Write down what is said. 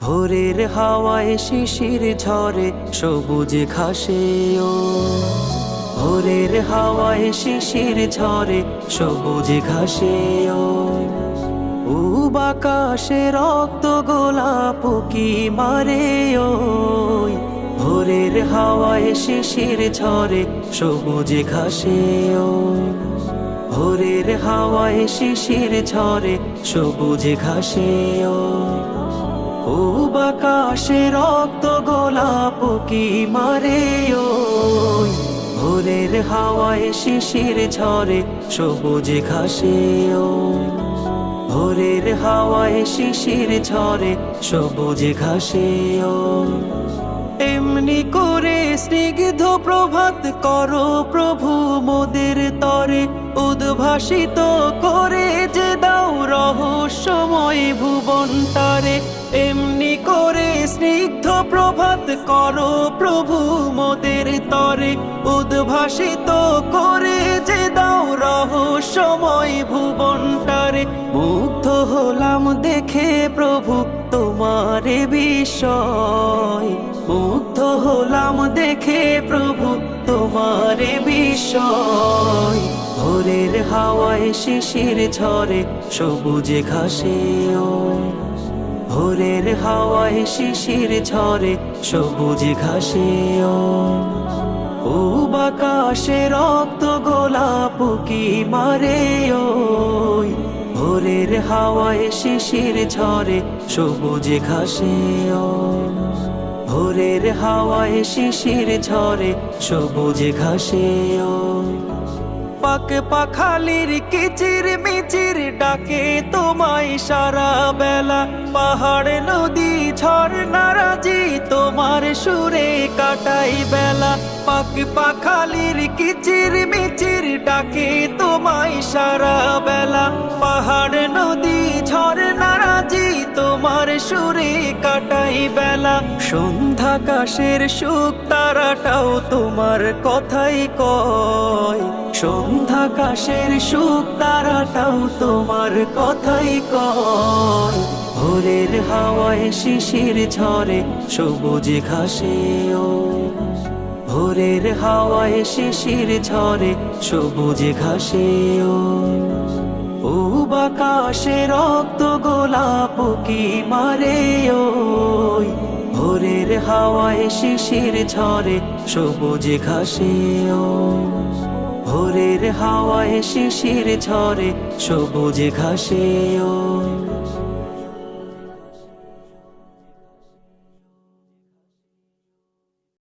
ভোরের হাওয়ায় শিশির ঝরে সবুজ ঘাসে ও ভোরের হাওয়ায় শিশির ঝরে সবুজ ঘাসে ও বাকাশে রক্ত গোলাপ কি মারে ও ভোরের হাওয়ায় শিশির ঝরে সবুজ ঘাসে ও ভোরের হাওয়ায় শিশির ঝরে সবুজ ঘাসে ও বাকাশে রক্ত গোলাপ কি মারে ও ভোরের হাওয়ায় শিশির ঝরে সবুজ ঘাসে ও ভোরের হাওয়ায় শিশির ঝরে সবুজ ঘাসে ও এমনি করে স্নিগ্ধ প্রভাত করো প্রভু মোদের তরে উদ্ভাসিত করে যে দাও রহস্যময় ভুবন তারে এমনি করে স্নিগ্ধ প্রভাত করো প্রভু মোদের তরে উদ্ভাসিত করে যে দাও রহস্যময় ভুবন তারে মুগ্ধ হলাম দেখে প্রভু তোমারে বিস্ময় মুগ্ধ হলাম দেখে প্রভু তোমারে বিস্ময় ভোরের হাওয়ায় শিশির ঝরে সবুজ ঘাসে ও ভোরের হাওয়ায় শিশির ঝরে সবুজ ঘাসে ও বাকাশে রক্ত গোলাপ কি মারে ও ভোরের হাওয়ায় শিশির ঝরে সবুজ ঘাসে ও ভোরের হাওয়ায় শিশির ঝরে সবুজ ঘাসে ও পাক পাখালির কিচির মিচির ডাকে তোমায় সারা বেলা পাহাড় নদী ঝর্ণারাজি তোমার সুরে কাটাই বেলা পাক পাখালির কিচির মিচির ডাকে তোমায় সারা বেলা পাহাড় নদী ঝর্ণারাজি তোমার সুরে কাটাই বেলা সন্ধ্যাকাশের সুখ তারাটাও তোমার কথাই কয় সন্ধ্যাকাশের সুখ তারাটাও তোমার কথাই কয় ভোরের হাওয়ায় শিশির ঝরে সবুজ ঘাসে ও ভোরের হাওয়ায় শিশির ঝরে সবুজ ঘাসে ও বাকাশে রক্ত গোলাপ কি মারে ও ভোরের হাওয়ায় শিশির ঝরে সবুজ ঘাসে ও ভোরের হাওয়ায় শিশির ঝরে সবুজ ঘাসে ও